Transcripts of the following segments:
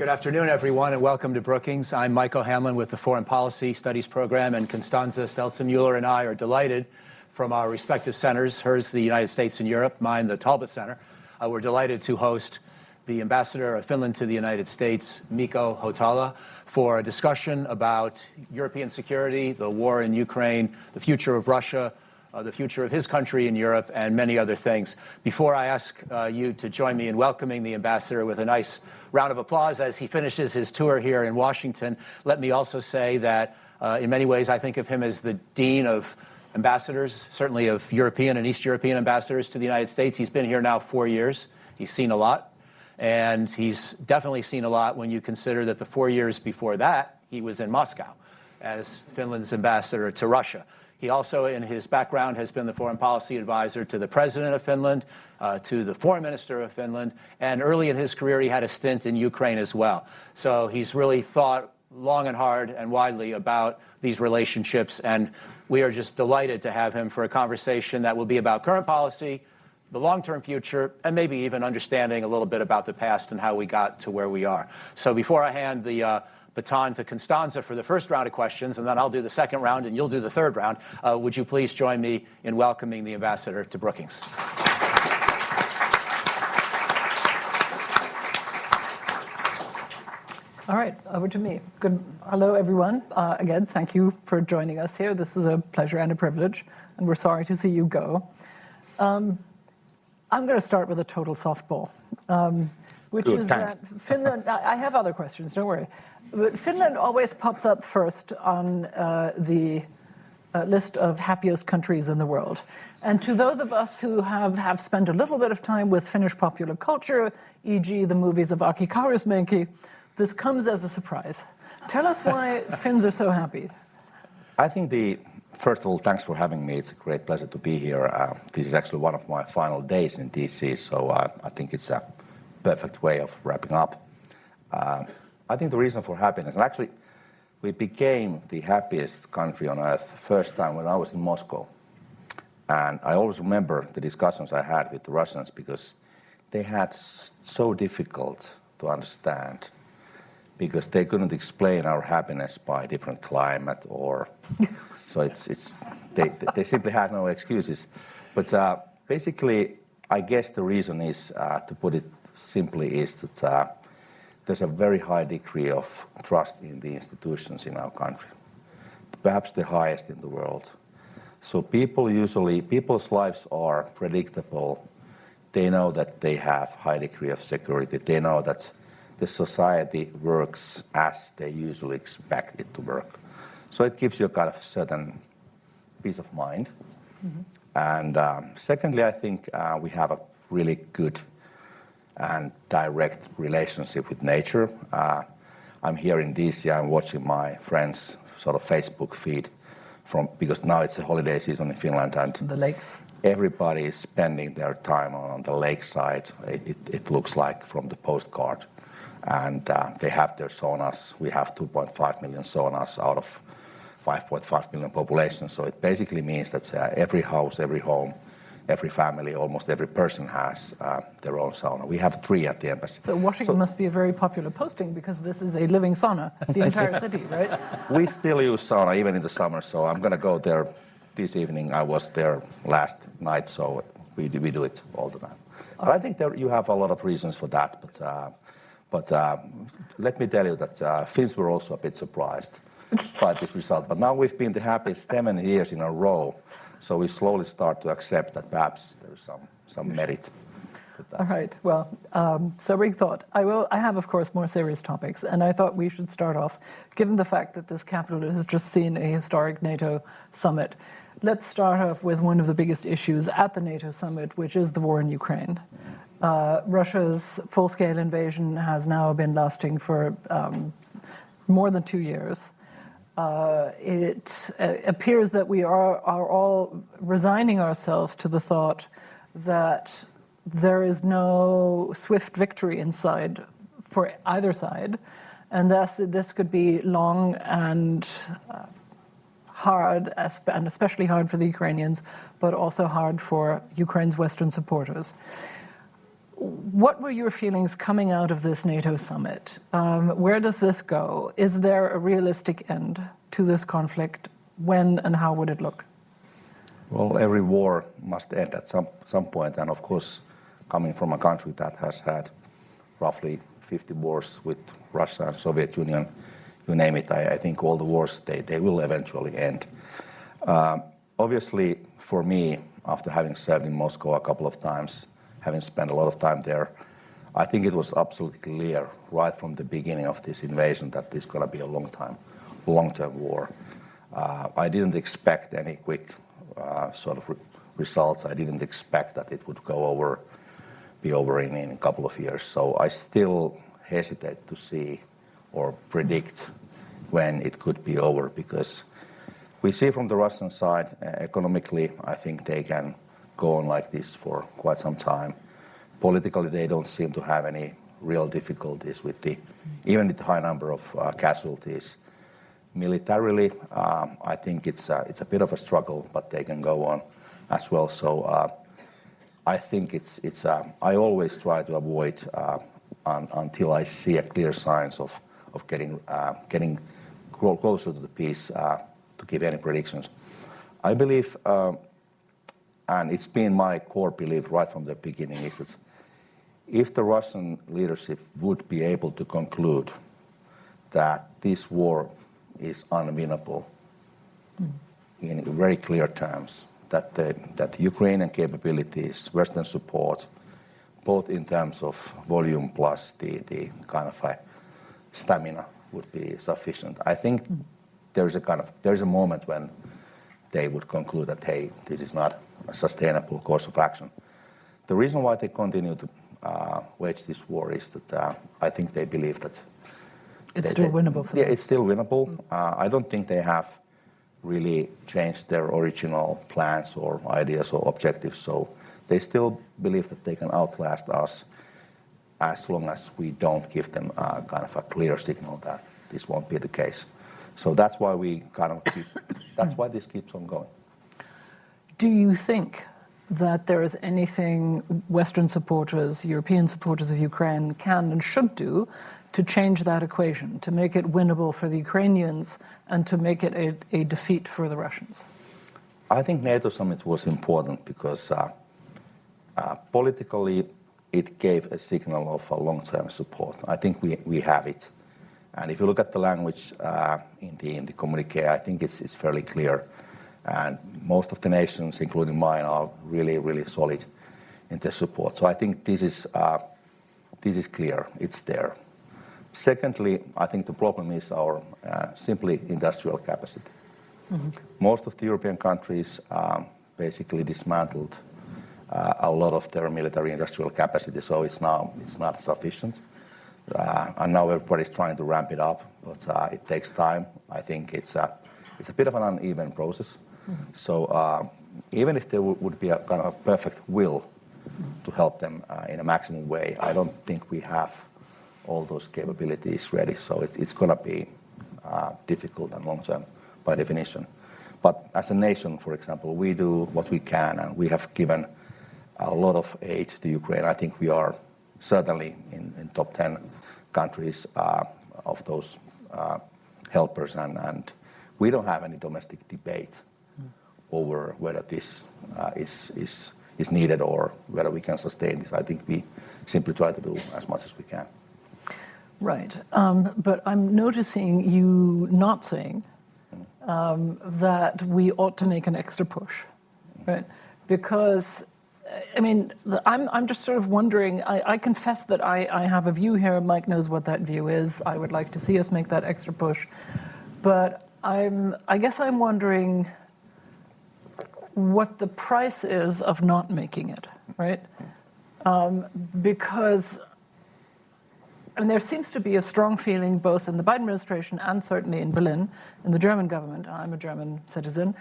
Good afternoon, everyone, and welcome to Brookings. I'm Michael Hamlin with the Foreign Policy Studies Program, and Constanze Stelzen-Mueller and I are delighted from our respective centers, hers the United States and Europe, mine the Talbott Center. We're delighted to host the Ambassador of Finland to the United States, Mikko Hautala, for a discussion about European security, the war in Ukraine, the future of Russia, the future of his country in Europe, and many other things. Before I ask you to join me in welcoming the ambassador with a nice round of applause as he finishes his tour here in Washington, let me also say that in many ways I think of him as the dean of ambassadors, certainly of European and East European ambassadors to the United States. He's been here now 4 years. He's seen a lot, and he's definitely seen a lot when you consider that the 4 years before that he was in Moscow as Finland's ambassador to Russia. He also, in his background, has been the foreign policy advisor to the president of Finland, to the foreign minister of Finland, and early in his career he had a stint in Ukraine as well. So he's really thought long and hard and widely about these relationships, and we are just delighted to have him for a conversation that will be about current policy, the long-term future, and maybe even understanding a little bit about the past and how we got to where we are. So before I hand the baton to Constanze for the first round of questions, and then I'll do the second round and you'll do the third round, would you please join me in welcoming the ambassador to Brookings? All right, over to me. Good. Hello, everyone. Again, thank you for joining us here. This is a pleasure and a privilege, and we're sorry to see you go. I'm going to start with a total softball, which Good, is thanks. that Finland, I have other questions, don't worry. But Finland always pops up first on the list of happiest countries in the world. And to those of us who have spent a little bit of time with Finnish popular culture, e.g. the movies of Aki Kaurismäki, this comes as a surprise. Tell us why Finns are so happy. I think first of all, thanks for having me. It's a great pleasure to be here. This is actually one of my final days in DC, so I think it's a perfect way of wrapping up. I think the reason for happiness, and actually we became the happiest country on earth first time when I was in Moscow. And I always remember the discussions I had with the Russians because they had so difficult to understand because they couldn't explain our happiness by different climate or so they simply had no excuses. But basically, I guess the reason is, to put it simply, is that there's a very high degree of trust in the institutions in our country, perhaps the highest in the world. So people's lives are predictable. They know that they have high degree of security. They know that the society works as they usually expect it to work. So it gives you a kind of certain peace of mind. Mm-hmm. And secondly, I think we have a really good and direct relationship with nature. I'm here in DC, I'm watching my friends' sort of Facebook feed because now it's the holiday season in Finland and the lakes. Everybody is spending their time on the lakeside. It looks like from the postcard. And they have their saunas. We have 2.5 million saunas out of 5.5 million population. So it basically means that every house, every home, every family, almost every person has their own sauna. We have 3 at the embassy. So Washington must be a very popular posting because this is a living sauna, the entire city, right? We still use sauna even in the summer, so I'm going to go there this evening. I was there last night, so we do it all the time. But I think you have a lot of reasons for that. But let me tell you that Finns were also a bit surprised by this result. But now we've been the happiest 7 years in a row. So we slowly start to accept that perhaps there's some merit to that. All right. Well, sobering thought. I have, of course, more serious topics, and I thought we should start off, given the fact that this capital has just seen a historic NATO summit. Let's start off with one of the biggest issues at the NATO summit, which is the war in Ukraine. Russia's full-scale invasion has now been lasting for more than 2 years. It appears that we are all resigning ourselves to the thought that there is no swift victory in sight for either side, and thus this could be long and hard, and especially hard for the Ukrainians, but also hard for Ukraine's Western supporters. What were your feelings coming out of this NATO summit? Where does this go? Is there a realistic end to this conflict? When and how would it look? Well, every war must end at some point, and of course, coming from a country that has had roughly 50 wars with Russia and Soviet Union, you name it, I think all the wars, they will eventually end. Obviously, for me, after having served in Moscow a couple of times, having spent a lot of time there, I think it was absolutely clear right from the beginning of this invasion that this is going to be a long-term war. I didn't expect any quick sort of results. I didn't expect that it would be over in a couple of years. So I still hesitate to see or predict when it could be over, because we see from the Russian side, economically, I think they can go on like this for quite some time. Politically, they don't seem to have any real difficulties with even with the high number of casualties. Militarily, I think it's a bit of a struggle, but they can go on as well. So I think I always try to avoid until I see a clear signs of getting closer to the peace to give any predictions. I believe, and it's been my core belief right from the beginning, is that if the Russian leadership would be able to conclude that this war is unwinnable in very clear terms, that the Ukrainian capabilities, Western support, both in terms of volume plus the kind of stamina would be sufficient. I think there is a moment when they would conclude that, hey, this is not a sustainable course of action. The reason why they continue to wage this war is that I think they believe that it's still winnable for them. Yeah, it's still winnable. I don't think they have really changed their original plans or ideas or objectives. So they still believe that they can outlast us as long as we don't give them kind of a clear signal that this won't be the case. So that's why that's why this keeps on going. Do you think that there is anything Western supporters, European supporters of Ukraine can and should do to change that equation, to make it winnable for the Ukrainians and to make it a defeat for the Russians? I think NATO summit was important because politically it gave a signal of a long-term support. I think we have it. And if you look at the language in the communique, I think it's fairly clear. And most of the nations, including mine, are really, really solid in their support. So I think this is clear. It's there. Secondly, I think the problem is our simply industrial capacity. Mm-hmm. Most of the European countries basically dismantled a lot of their military industrial capacity, so it's not sufficient. And now everybody's trying to ramp it up, but it takes time. I think it's a bit of an uneven process. Mm-hmm. So even if there would be a kind of a perfect will to help them in a maximum way, I don't think we have all those capabilities ready. So it's going to be difficult and long-term by definition. But as a nation, for example, we do what we can, and we have given a lot of aid to Ukraine. I think we are certainly in top 10 countries of those helpers, and we don't have any domestic debate over whether this is needed or whether we can sustain this. I think we simply try to do as much as we can. Right. But I'm noticing you not saying that we ought to make an extra push, right? Because, I mean, I'm just sort of wondering, I confess that I have a view here. Mike knows what that view is. I would like to see us make that extra push. But I guess I'm wondering what the price is of not making it, right? Because and there seems to be a strong feeling both in the Biden administration and certainly in Berlin, in the German government, I'm a German citizen,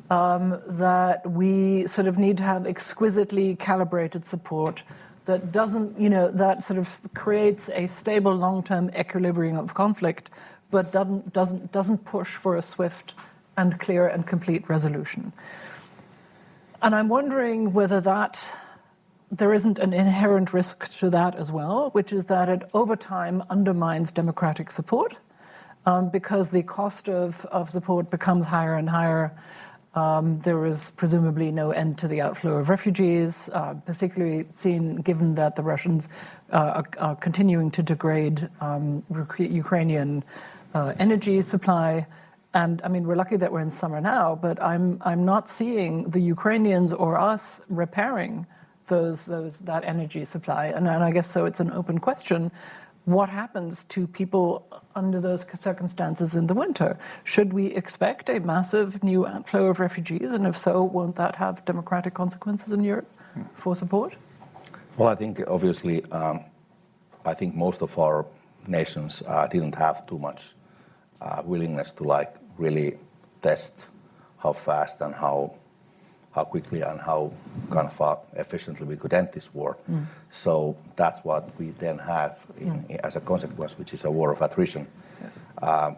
that we sort of need to have exquisitely calibrated support that doesn't, that sort of creates a stable long-term equilibrium of conflict, but doesn't push for a swift and clear and complete resolution. And I'm wondering whether that there isn't an inherent risk to that as well, which is that it over time undermines democratic support because the cost of support becomes higher and higher. There is presumably no end to the outflow of refugees, particularly given that the Russians are continuing to degrade Ukrainian energy supply. And I mean, we're lucky that we're in summer now, but I'm not seeing the Ukrainians or us repairing that energy supply. And I guess so it's an open question. What happens to people under those circumstances in the winter? Should we expect a massive new outflow of refugees? And if so, won't that have democratic consequences in Europe for support? Well, I think obviously, I think most of our nations didn't have too much willingness to really test how fast and how quickly and how kind of efficiently we could end this war. So that's what we then have as a consequence, which is a war of attrition. Yeah.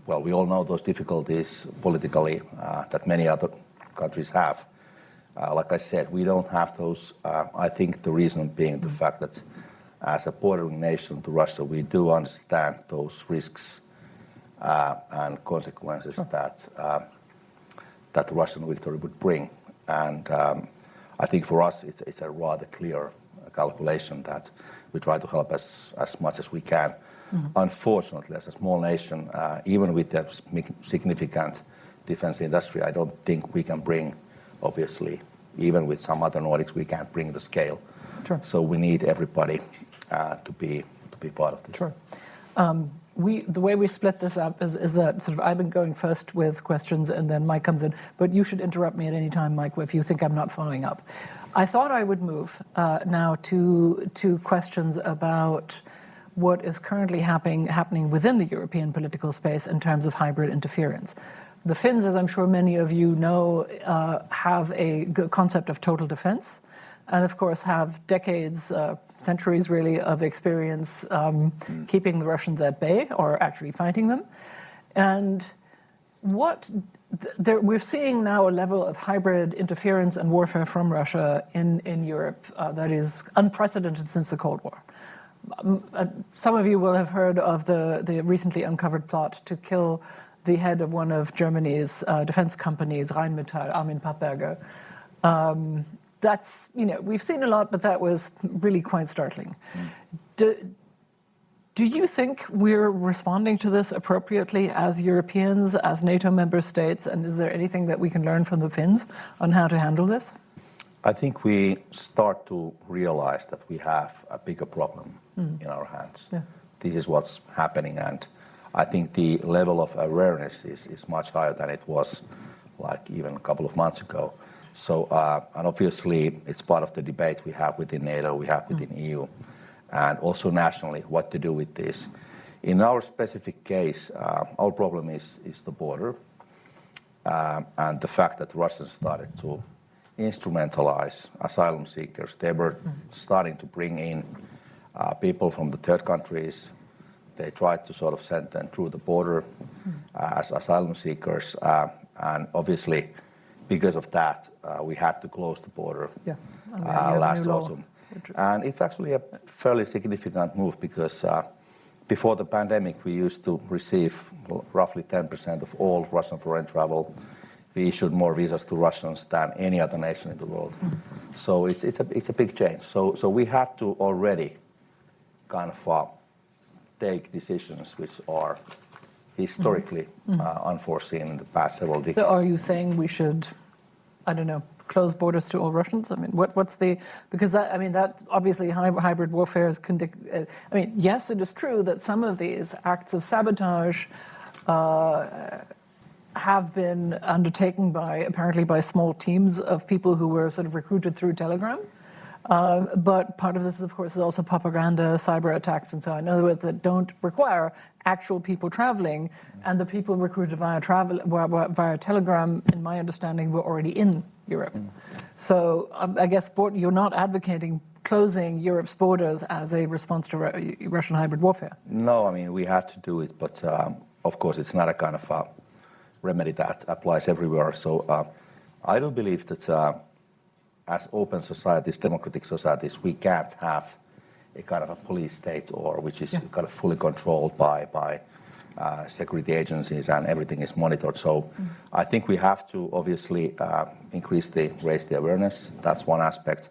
Well, we all know those difficulties politically that many other countries have. Like I said, we don't have those. I think the reason being the fact that as a bordering nation to Russia, we do understand those risks and consequences that the Russian victory would bring. And I think for us, it's a rather clear calculation that we try to help as much as we can. Unfortunately, as a small nation, even with that significant defense industry, I don't think we can bring, obviously, even with some other Nordics, we can't bring the scale. Sure. So we need everybody to be part of this. Sure. The way we split this up is that sort of I've been going first with questions and then Mike comes in, but you should interrupt me at any time, Mike, if you think I'm not following up. I thought I would move now to questions about what is currently happening within the European political space in terms of hybrid interference. The Finns, as I'm sure many of you know, have a concept of total defense, and of course have decades, centuries really, of experience keeping the Russians at bay or actually fighting them. And we're seeing now a level of hybrid interference and warfare from Russia in Europe that is unprecedented since the Cold War. Some of you will have heard of the recently uncovered plot to kill the head of one of Germany's defense companies, Rheinmetall, Armin Pappberger. That's, we've seen a lot, but that was really quite startling. Do you think we're responding to this appropriately as Europeans, as NATO member states, and is there anything that we can learn from the Finns on how to handle this? I think we start to realize that we have a bigger problem in our hands. Yeah. This is what's happening, and I think the level of awareness is much higher than it was like even a couple of months ago. So, and obviously it's part of the debate we have within NATO, we have within EU, and also nationally, what to do with this. In our specific case, our problem is the border, and the fact that Russians started to instrumentalize asylum seekers. They were starting to bring in people from the third countries. They tried to sort of send them through the border as asylum seekers, and obviously, because of that, we had to close the border last autumn. And it's actually a fairly significant move because before the pandemic, we used to receive roughly 10% of all Russian foreign travel. We issued more visas to Russians than any other nation in the world. So it's a big change. So we had to already kind of take decisions which are historically unforeseen in the past several decades. So are you saying we should, I don't know, close borders to all Russians? I mean, what's the, because that obviously hybrid warfare is, yes, it is true that some of these acts of sabotage have been undertaken apparently by small teams of people who were sort of recruited through Telegram. But part of this, of course, is also propaganda, cyber attacks, and so on. In other words, that don't require actual people traveling, and the people recruited via Telegram, in my understanding, were already in Europe. So I guess you're not advocating closing Europe's borders as a response to Russian hybrid warfare. No, I mean, we had to do it, but of course, it's not a kind of remedy that applies everywhere. So I do believe that as open societies, democratic societies, we can't have a kind of a police state or which is kind of fully controlled by security agencies and everything is monitored. So I think we have to obviously raise the awareness. That's one aspect.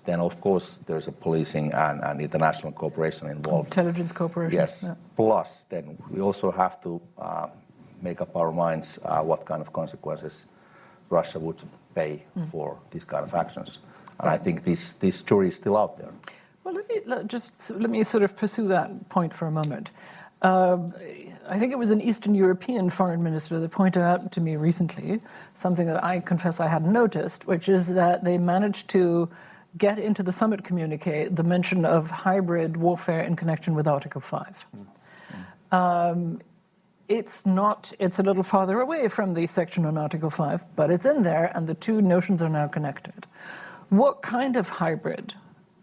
Then, of course, there's a policing and international cooperation involved. Intelligence cooperation. Yes. Yeah. Plus, then we also have to make up our minds what kind of consequences Russia would pay for these kind of actions. And I think this jury is still out there. Well, let me sort of pursue that point for a moment. I think it was an Eastern European foreign minister that pointed out to me recently something that I confess I hadn't noticed, which is that they managed to get into the summit communique the mention of hybrid warfare in connection with Article 5. It's a little farther away from the section on Article 5, but it's in there, and the two notions are now connected. What kind of hybrid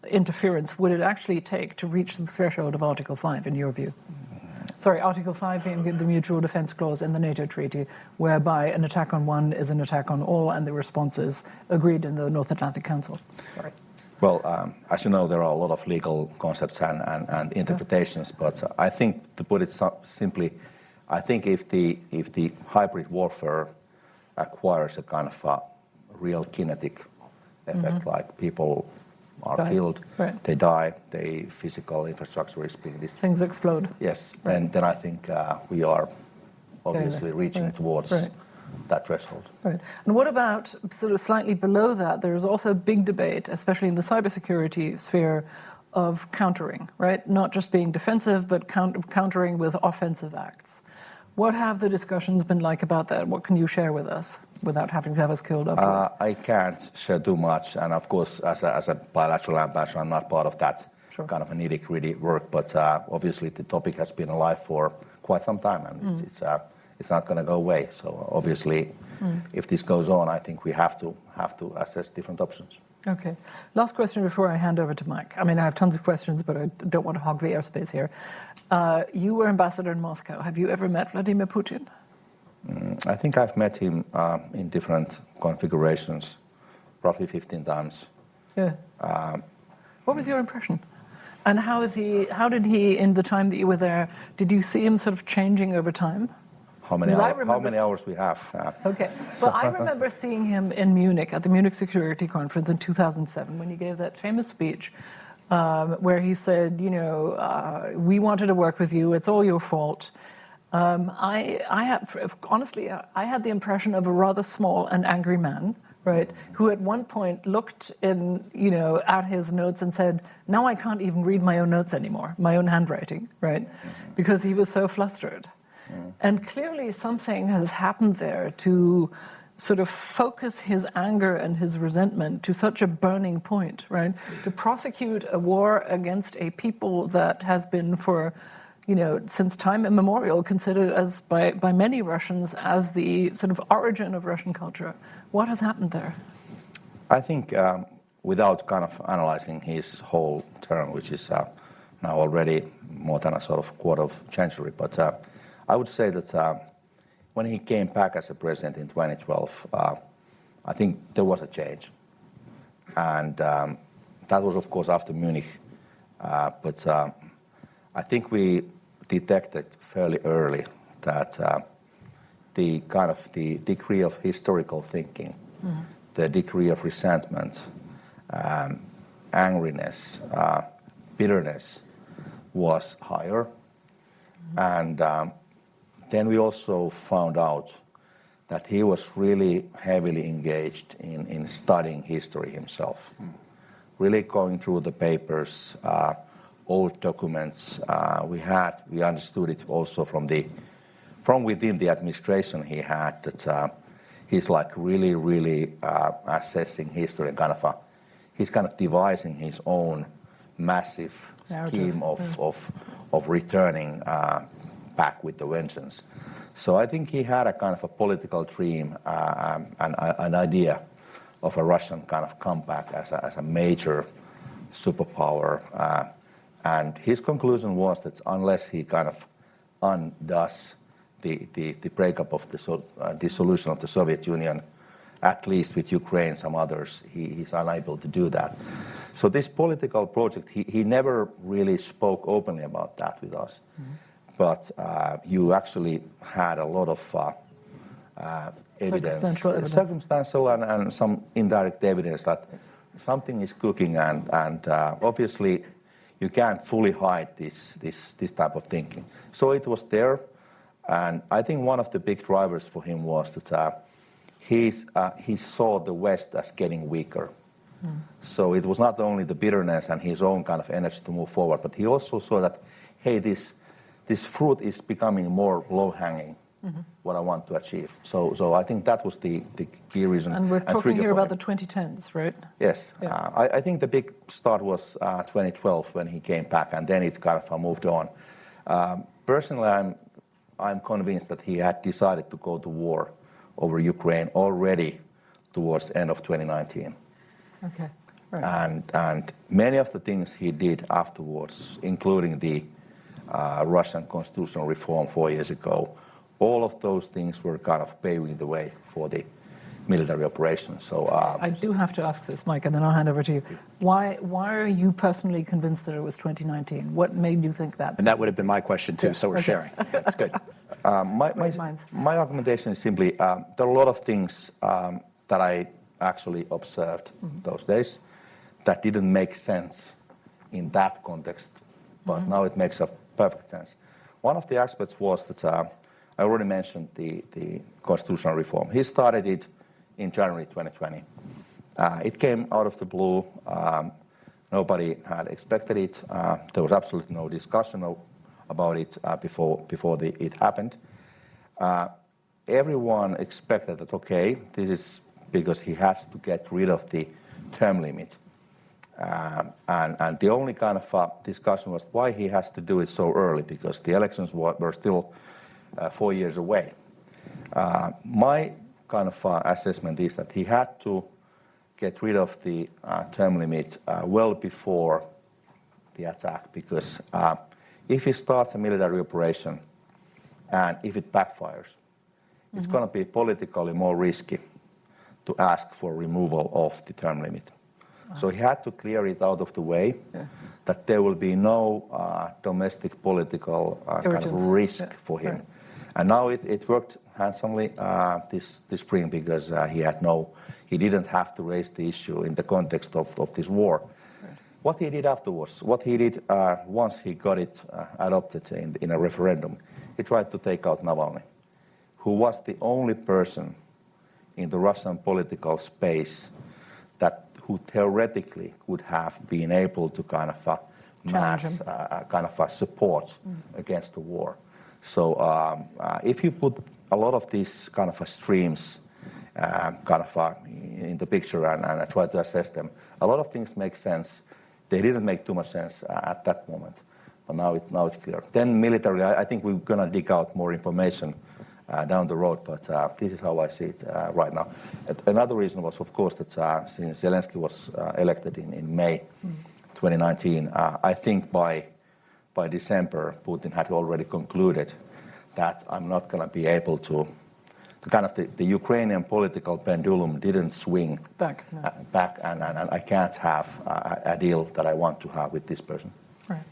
interference would it actually take to reach the threshold of Article 5, in your view? Sorry, Article 5 being the mutual defense clause in the NATO treaty, whereby an attack on one is an attack on all, and the response is agreed in the North Atlantic Council. Sorry. Well, as you know, there are a lot of legal concepts and interpretations, but I think, to put it simply, I think if the hybrid warfare acquires a kind of a real kinetic effect, like people are killed, they die, the physical infrastructure is being destroyed. Things explode. Yes, and then I think we are obviously reaching towards that threshold. Right. And what about sort of slightly below that? There is also a big debate, especially in the cybersecurity sphere, of countering, right? Not just being defensive, but countering with offensive acts. What have the discussions been like about that? What can you share with us without having to have us killed afterwards? I can't share too much, and of course, as a bilateral ambassador, I'm not part of that kind of a nitty-gritty work. But obviously, the topic has been alive for quite some time, and it's not going to go away. So obviously, if this goes on, I think we have to assess different options. Okay. Last question before I hand over to Mike. I mean, I have tons of questions, but I don't want to hog the airspace here. You were ambassador in Moscow. Have you ever met Vladimir Putin? I think I've met him in different configurations, roughly 15 times. Yeah. What was your impression? And how did he, in the time that you were there, did you see him sort of changing over time? How many hours we have? Okay. Well, I remember seeing him in Munich at the Munich Security Conference in 2007 when he gave that famous speech where he said, we wanted to work with you. It's all your fault. Honestly, I had the impression of a rather small and angry man, right, who at one point looked at his notes and said, now I can't even read my own notes anymore, my own handwriting, right, because he was so flustered. And clearly something has happened there to sort of focus his anger and his resentment to such a burning point, right? To prosecute a war against a people that has been for, since time immemorial considered as by many Russians as the sort of origin of Russian culture. What has happened there? I think without kind of analyzing his whole term, which is now already more than a sort of quarter of century, but I would say that when he came back as a president in 2012, I think there was a change. And that was, of course, after Munich. But I think we detected fairly early that the degree of historical thinking, the degree of resentment, angeriness, bitterness was higher. And then we also found out that he was really heavily engaged in studying history himself, really going through the papers, old documents. We understood it also from within the administration he had that he's like really assessing history and he's kind of devising his own massive scheme of returning back with the vengeance. So I think he had a kind of a political dream, an idea of a Russian kind of comeback as a major superpower. And his conclusion was that unless he kind of undoes the breakup of the dissolution of the Soviet Union at least with Ukraine, some others, he's unable to do that. So this political project, he never really spoke openly about that with us. But you actually had a lot of evidence, circumstantial and some indirect evidence that something is cooking, and obviously you can't fully hide this type of thinking. So it was there, and I think one of the big drivers for him was that he saw the West as getting weaker. So it was not only the bitterness and his own kind of energy to move forward, but he also saw that, hey, this fruit is becoming more low-hanging, what I want to achieve. So I think that was the key reason. And we're talking here about the 2010s, right? Yes. Yeah. I think the big start was 2012 when he came back, and then it kind of moved on. Personally, I'm convinced that he had decided to go to war over Ukraine already towards the end of 2019. Okay. Right. And many of the things he did afterwards, including the Russian constitutional reform 4 years ago, all of those things were kind of paving the way for the military operation. So I do have to ask this, Mike, and then I'll hand over to you. Why are you personally convinced that it was 2019? What made you think that? And that would have been my question too, so we're sharing. That's good. My argumentation is simply, there are a lot of things that I actually observed those days that didn't make sense in that context, but now it makes a perfect sense. One of the aspects was that I already mentioned the constitutional reform. He started it in January 2020. It came out of the blue. Nobody had expected it. There was absolutely no discussion about it before it happened. Everyone expected that, okay, this is because he has to get rid of the term limit. And the only kind of discussion was why he has to do it so early, because the elections were still 4 years away. My kind of assessment is that he had to get rid of the term limit well before the attack, because if he starts a military operation and if it backfires, it's going to be politically more risky to ask for removal of the term limit. So he had to clear it out of the way, that there will be no domestic political kind of risk for him. Right. And now it worked handsomely this spring, because he didn't have to raise the issue in the context of this war. Right. What he did afterwards, once he got it adopted in a referendum, he tried to take out Navalny, who was the only person in the Russian political space who theoretically would have been able to kind of mass kind of support against the war. So if you put a lot of these kind of streams in the picture and try to assess them, a lot of things make sense. They didn't make too much sense at that moment, but now it's clear. Then militarily, I think we're going to dig out more information down the road, but this is how I see it right now. Another reason was, of course, that since Zelensky was elected in May 2019, I think by December, Putin had already concluded that I'm not going to be able to kind of the Ukrainian political pendulum didn't swing back, and I can't have a deal that I want to have with this person. Right.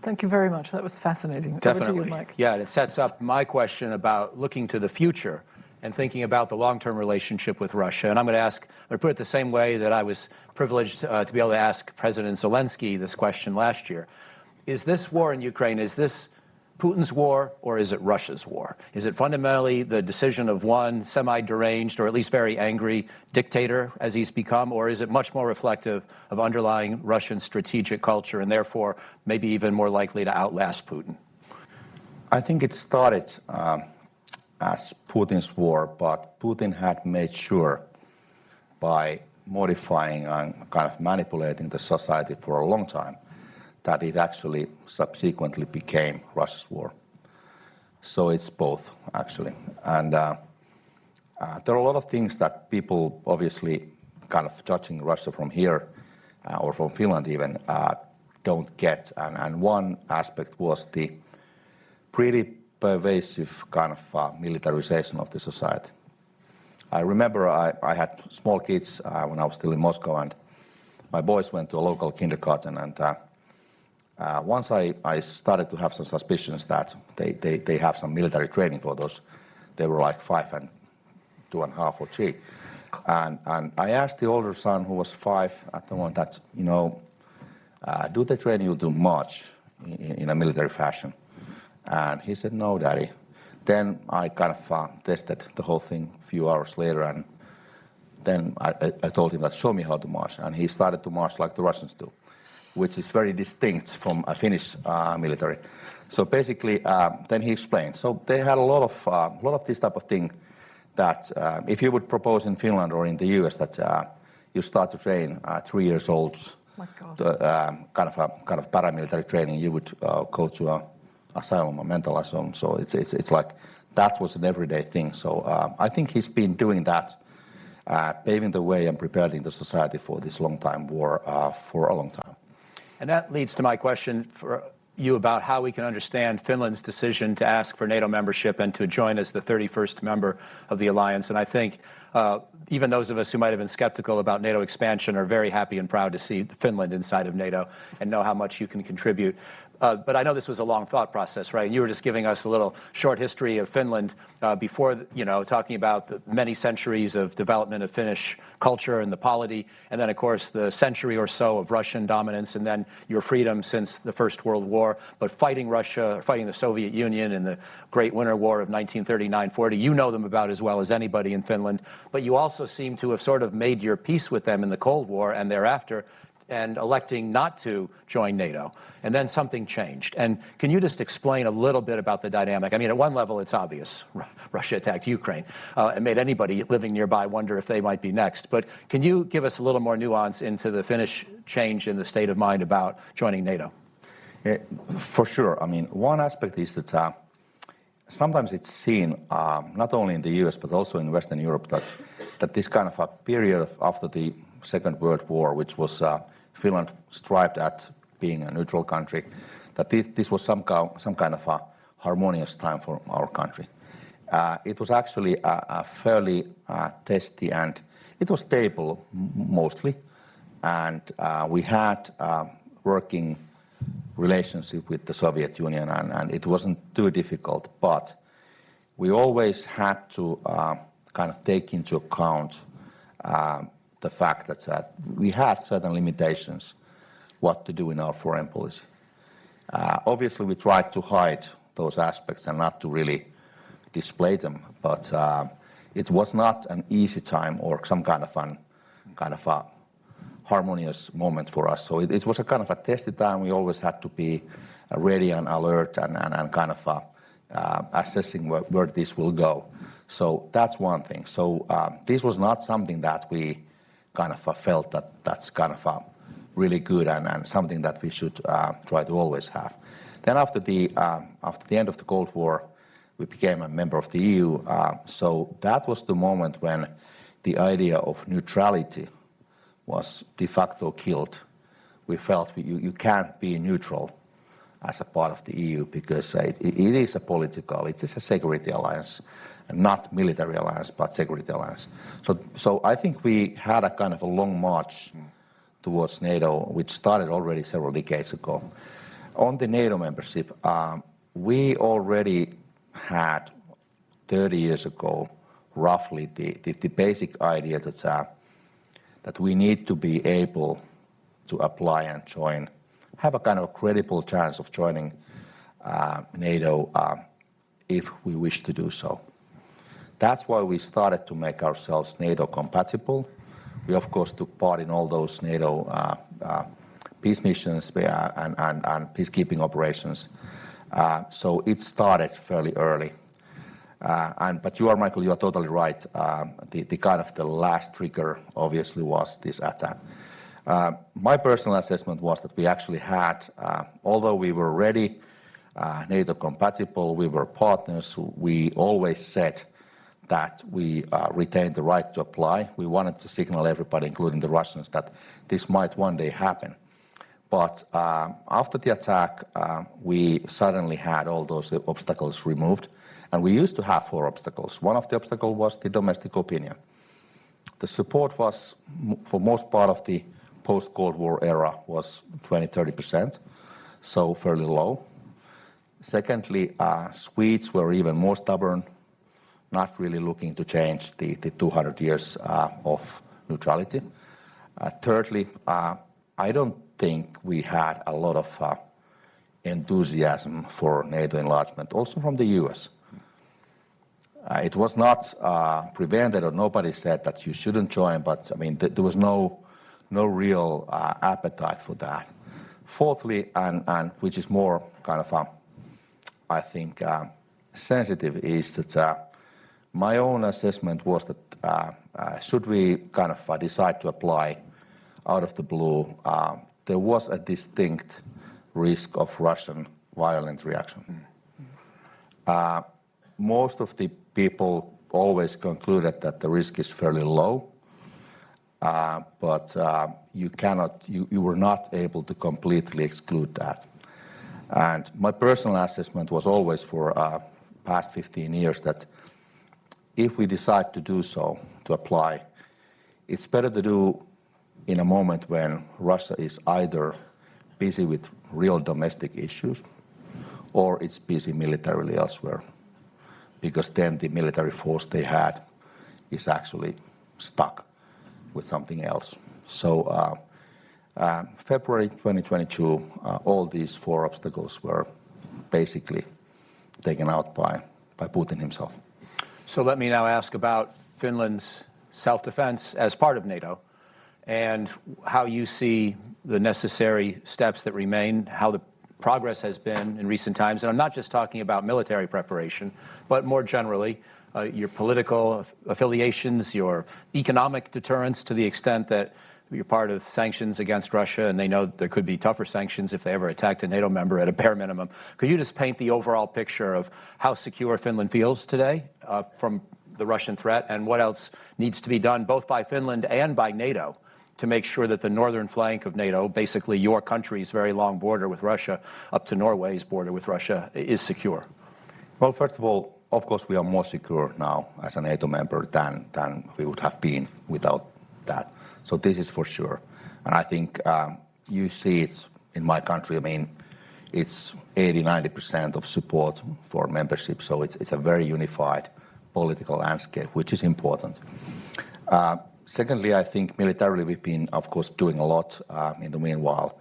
Thank you very much. That was fascinating. Definitely. Over to you, Mike. Yeah, it sets up my question about looking to the future and thinking about the long-term relationship with Russia. And I'm going to put it the same way that I was privileged to be able to ask President Zelensky this question last year. Is this war in Ukraine, is this Putin's war or is it Russia's war? Is it fundamentally the decision of one semi-deranged or at least very angry dictator as he's become, or is it much more reflective of underlying Russian strategic culture and therefore maybe even more likely to outlast Putin? I think it started as Putin's war, but Putin had made sure by modifying and kind of manipulating the society for a long time that it actually subsequently became Russia's war. So it's both, actually. And there are a lot of things that people obviously kind of judging Russia from here or from Finland even don't get. And one aspect was the pretty pervasive kind of militarization of the society. I remember I had small kids when I was still in Moscow, and my boys went to a local kindergarten, and once I started to have some suspicions that they have some military training for those. They were like 5 and 2.5 or 3. And I asked the older son, who was 5 at the moment, that, do they train you too much in a military fashion? And he said, no, Daddy. Then I kind of tested the whole thing a few hours later, and then I told him that, show me how to march. And he started to march like the Russians do, which is very distinct from a Finnish military. So basically, then he explained. So they had a lot of this type of thing that if you would propose in Finland or in the US that you start to train 3 years old, kind of paramilitary training, you would go to a asylum, a mental asylum. So it's like that was an everyday thing. So I think he's been doing that, paving the way and preparing the society for this long time war for a long time. And that leads to my question for you about how we can understand Finland's decision to ask for NATO membership and to join as the 31st member of the alliance. And I think even those of us who might have been skeptical about NATO expansion are very happy and proud to see Finland inside of NATO and know how much you can contribute. But I know this was a long thought process, right? You were just giving us a little short history of Finland before, talking about the many centuries of development of Finnish culture and the polity, and then, of course, the century or so of Russian dominance, and then your freedom since the First World War. But fighting Russia, fighting the Soviet Union in the Great Winter War of 1939-40, you know them about as well as anybody in Finland. But you also seem to have sort of made your peace with them in the Cold War and thereafter, and electing not to join NATO. And then something changed. And can you just explain a little bit about the dynamic? I mean, at one level, it's obvious. Russia attacked Ukraine. It made anybody living nearby wonder if they might be next. But can you give us a little more nuance into the Finnish change in the state of mind about joining NATO? Yeah, for sure. I mean, one aspect is that sometimes it's seen, not only in the US, but also in Western Europe, that this kind of a period after the Second World War, which was Finland strived at being a neutral country, that this was some kind of a harmonious time for our country. It was actually a fairly testy, and it was stable mostly, and we had working relationship with the Soviet Union, and it wasn't too difficult, but we always had to kind of take into account the fact that we had certain limitations what to do in our foreign policy. Obviously, we tried to hide those aspects and not to really display them, but it was not an easy time or some kind of a harmonious moment for us. So it was a kind of a testy time. We always had to be ready and alert and kind of assessing where this will go. So that's one thing. So this was not something that we kind of felt that's kind of really good and something that we should try to always have. Then after the end of the Cold War, we became a member of the EU. So that was the moment when the idea of neutrality was de facto killed. We felt you can't be neutral as a part of the EU because it is a political, it is a security alliance, not military alliance, but security alliance. So I think we had a kind of a long march towards NATO, which started already several decades ago. On the NATO membership, we already had 30 years ago, roughly, the basic idea that we need to be able to apply and join, have a kind of credible chance of joining NATO if we wish to do so. That's why we started to make ourselves NATO compatible. We, of course, took part in all those NATO peace missions and peacekeeping operations. So it started fairly early. But you are, Michael, you are totally right. The kind of the last trigger, obviously, was this attack. My personal assessment was that we actually had, although we were ready, NATO compatible, we were partners, we always said that we retained the right to apply. We wanted to signal everybody, including the Russians, that this might one day happen. But after the attack, we suddenly had all those obstacles removed. And we used to have 4 obstacles. One of the obstacles was the domestic opinion. The support was, for most part of the post-Cold War era, was 20-30%, so fairly low. Secondly, Swedes were even more stubborn, not really looking to change the 200 years of neutrality. Thirdly, I don't think we had a lot of enthusiasm for NATO enlargement, also from the US. It was not prevented, or nobody said that you shouldn't join, but I mean, there was no real appetite for that. Fourthly, and which is more kind of, I think, sensitive, is that my own assessment was that should we kind of decide to apply out of the blue, there was a distinct risk of Russian violent reaction. Most of the people always concluded that the risk is fairly low, but you were not able to completely exclude that. And my personal assessment was always for past 15 years that if we decide to do so, to apply, it's better to do in a moment when Russia is either busy with real domestic issues or it's busy militarily elsewhere, because then the military force they had is actually stuck with something else. So February 2022, all these 4 obstacles were basically taken out by Putin himself. So let me now ask about Finland's self-defense as part of NATO and how you see the necessary steps that remain, how the progress has been in recent times. And I'm not just talking about military preparation, but more generally, your political affiliations, your economic deterrence to the extent that you're part of sanctions against Russia, and they know there could be tougher sanctions if they ever attacked a NATO member at a bare minimum. Could you just paint the overall picture of how secure Finland feels today from the Russian threat, and what else needs to be done both by Finland and by NATO to make sure that the northern flank of NATO, basically your country's very long border with Russia, up to Norway's border with Russia, is secure? Well, first of all, of course, we are more secure now as a NATO member than we would have been without that. So this is for sure. And I think you see it in my country. I mean, it's 80-90% of support for membership. So it's a very unified political landscape, which is important. Secondly, I think militarily we've been, of course, doing a lot in the meanwhile.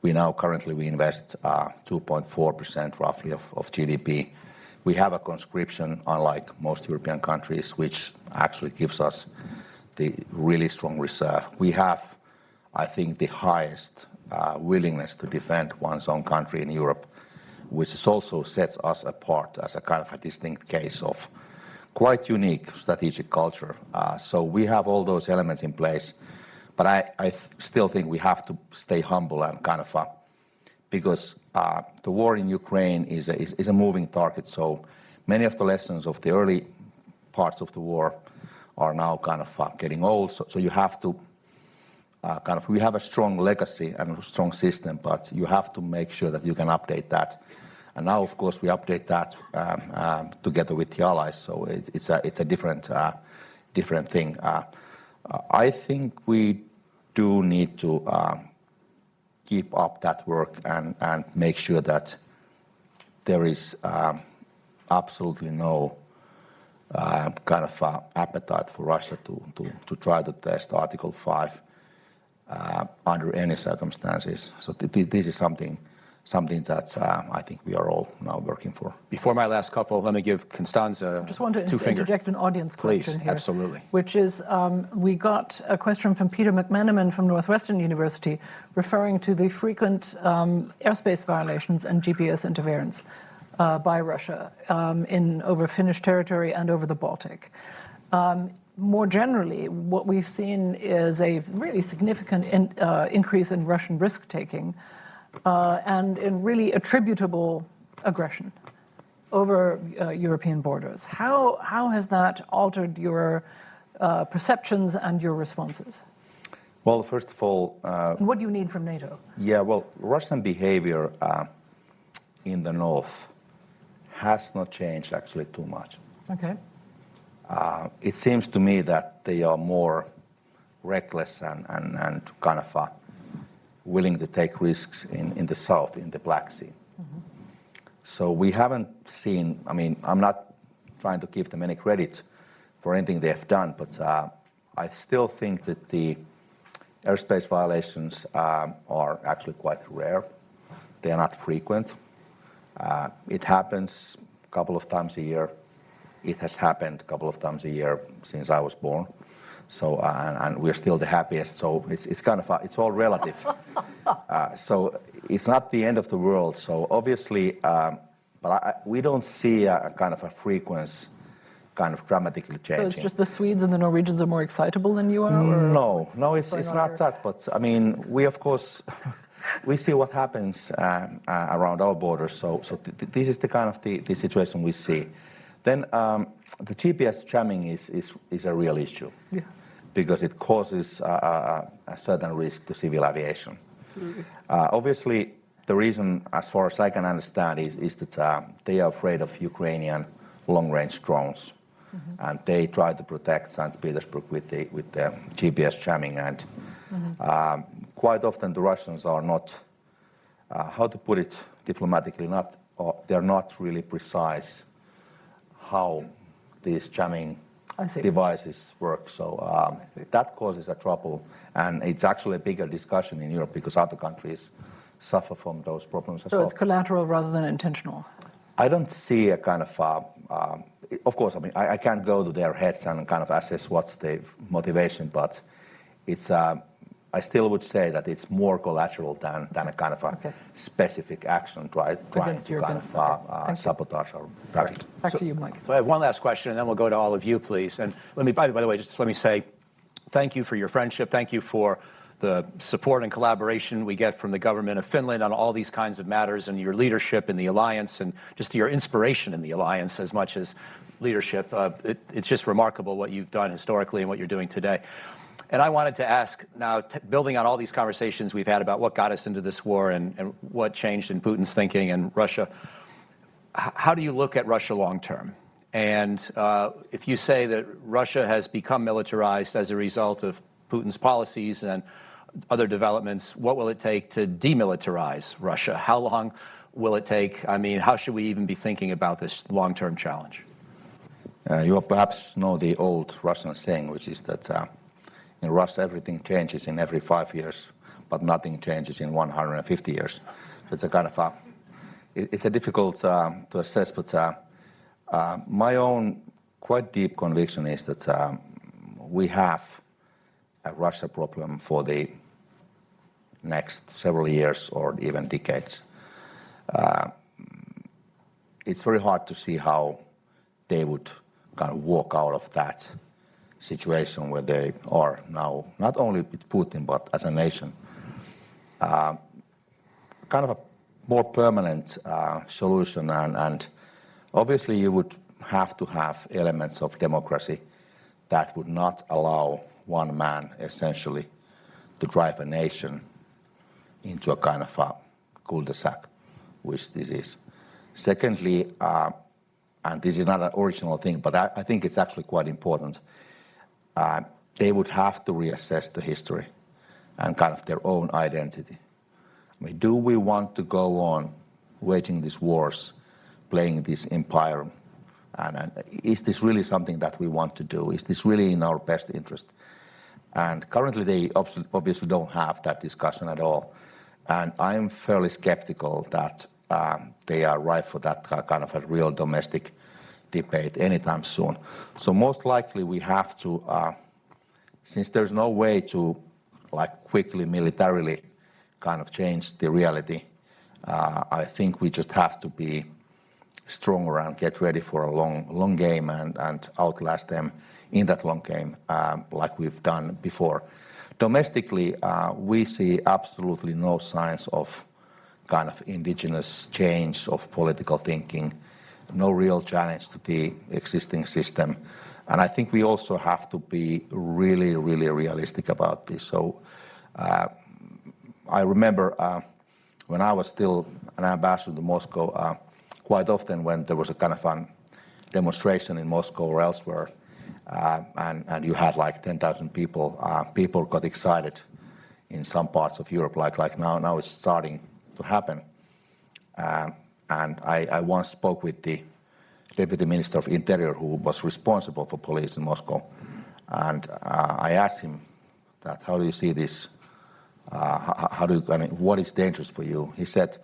We currently invest 2.4% roughly of GDP. We have a conscription, unlike most European countries, which actually gives us the really strong reserve. We have, I think, the highest willingness to defend one's own country in Europe, which also sets us apart as a kind of a distinct case of quite unique strategic culture. So we have all those elements in place, but I still think we have to stay humble and kind of, because the war in Ukraine is a moving target. So many of the lessons of the early parts of the war are now kind of getting old. So you have to we have a strong legacy and a strong system, but you have to make sure that you can update that. And now, of course, we update that together with the allies. So it's a different thing. I think we do need to keep up that work and make sure that there is absolutely no kind of appetite for Russia to try to test Article 5 under any circumstances. So this is something that I think we are all now working for. Before my last couple, let me give Constanza I just want to two fingers. interject an audience question Please, here. absolutely. Which is, we got a question from Peter McManaman from Northwestern University referring to the frequent airspace violations and GPS interference by Russia over Finnish territory and over the Baltic. More generally, what we've seen is a really significant increase in Russian risk-taking and in really attributable aggression over European borders. How has that altered your perceptions and your responses? Well, first of all, And what do you need from NATO? yeah, well, Russian behavior in the north has not changed actually too much. Okay. It seems to me that they are more reckless and kind of willing to take risks in the south, in the Black Sea. So we haven't seen, I mean, I'm not trying to give them any credit for anything they have done, but I still think that the airspace violations are actually quite rare. They are not frequent. It happens a couple of times a year. It has happened a couple of times a year since I was born. So, and we're still the happiest. So it's kind of, it's all relative. So it's not the end of the world. So obviously, but we don't see a kind of a frequency kind of dramatically changing. So it's just the Swedes and the Norwegians are more excitable than you are? Or No, it's not that. But I mean, we of course, we see what happens around our borders. So this is the kind of the situation we see. Then the GPS jamming is a real issue. Yeah. Because it causes a certain risk to civil aviation. Obviously, the reason, as far as I can understand, is that they are afraid of Ukrainian long-range drones, and they try to protect St. Petersburg with the GPS jamming. And quite often, the Russians are not, how to put it diplomatically, they're not really precise how these jamming devices work. So that causes a trouble, and it's actually a bigger discussion in Europe because other countries suffer from those problems as well. So it's collateral rather than intentional? I don't see a kind of course, I mean, I can't go to their heads and kind of assess what's the motivation, but it's, I still would say that it's more collateral than a kind of a specific action trying to kind of sabotage our target. Back to you, Mike. So I have one last question, and then we'll go to all of you, please. And let me, by the way, just let me say thank you for your friendship. Thank you for the support and collaboration we get from the government of Finland on all these kinds of matters, and your leadership in the alliance, and just your inspiration in the alliance as much as leadership. It's just remarkable what you've done historically and what you're doing today. And I wanted to ask now, building on all these conversations we've had about what got us into this war and what changed in Putin's thinking and Russia, how do you look at Russia long term? And if you say that Russia has become militarized as a result of Putin's policies and other developments, what will it take to demilitarize Russia? How long will it take? I mean, how should we even be thinking about this long-term challenge? You perhaps know the old Russian saying, which is that in Russia everything changes in every 5 years, but nothing changes in 150 years. So it's a kind of it's a difficult to assess, but my own quite deep conviction is that we have a Russia problem for the next several years or even decades. It's very hard to see how they would kind of walk out of that situation where they are now, not only with Putin, but as a nation. Kind of a more permanent solution, and obviously you would have to have elements of democracy that would not allow one man essentially to drive a nation into a kind of a cul-de-sac, which this is. Secondly, and this is not an original thing, but I think it's actually quite important, they would have to reassess the history and kind of their own identity. I mean, do we want to go on waging these wars, playing this empire, and is this really something that we want to do? Is this really in our best interest? And currently they obviously don't have that discussion at all. And I'm fairly skeptical that they are ripe for that kind of a real domestic debate anytime soon. So most likely we have to, since there's no way to like quickly militarily kind of change the reality, I think we just have to be stronger and get ready for a long game and outlast them in that long game like we've done before. Domestically, we see absolutely no signs of kind of indigenous change of political thinking, no real challenge to the existing system. And I think we also have to be really, really realistic about this. So I remember when I was still an ambassador to Moscow, quite often when there was a kind of a demonstration in Moscow or elsewhere, and you had like 10,000 people, people got excited in some parts of Europe, like now it's starting to happen. And I once spoke with the Deputy Minister of Interior who was responsible for police in Moscow. And I asked him that, how do you see this? What is dangerous for you? He said,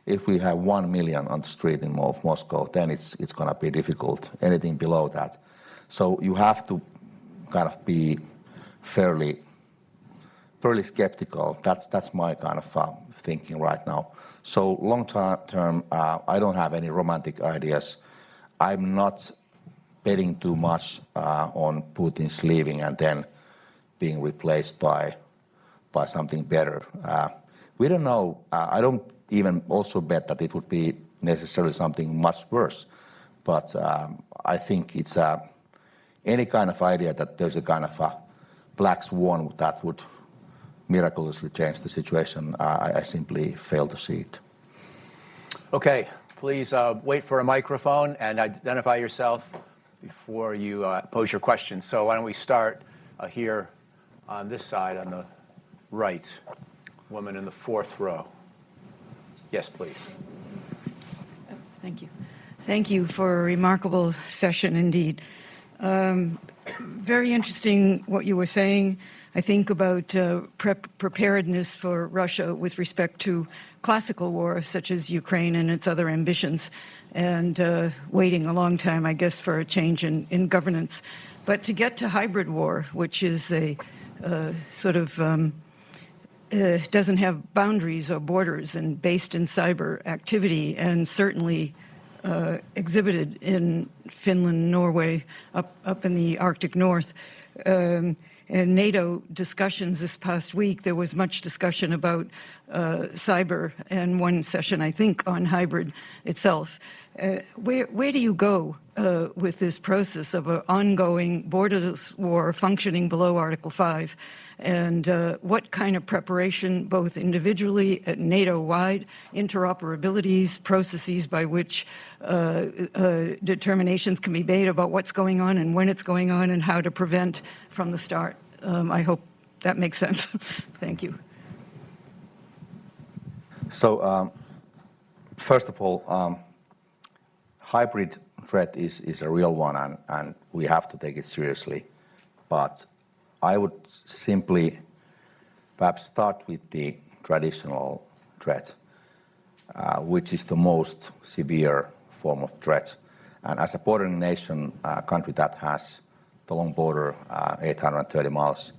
if we have 1 million on the street in Moscow, then it's going to be difficult. Anything below that. So you have to kind of be fairly skeptical. That's my kind of thinking right now. So long term, I don't have any romantic ideas. I'm not betting too much on Putin's leaving and then being replaced by something better. We don't know. I don't even also bet that it would be necessarily something much worse. But I think it's any kind of idea that there's a kind of a black swan that would miraculously change the situation. I simply fail to see it. Okay, please wait for a microphone and identify yourself before you pose your question. So why don't we start here on this side on the right, woman in the fourth row. Yes, please. Thank you. Thank you for a remarkable session indeed. Very interesting what you were saying, I think, about preparedness for Russia with respect to classical war, such as Ukraine and its other ambitions, and waiting a long time, I guess, for a change in governance. But to get to hybrid war, which is a sort of doesn't have boundaries or borders and based in cyber activity, and certainly exhibited in Finland, Norway, up in the Arctic North. In NATO discussions this past week, there was much discussion about cyber, and one session, I think, on hybrid itself. Where do you go with this process of an ongoing borderless war functioning below Article 5? And what kind of preparation, both individually and NATO-wide, interoperabilities, processes by which determinations can be made about what's going on and when it's going on and how to prevent from the start? I hope that makes sense. Thank you. So, first of all, hybrid threat is a real one, and we have to take it seriously. But I would simply perhaps start with the traditional threat, which is the most severe form of threat. And as a bordering nation, a country that has the long border, 830 miles,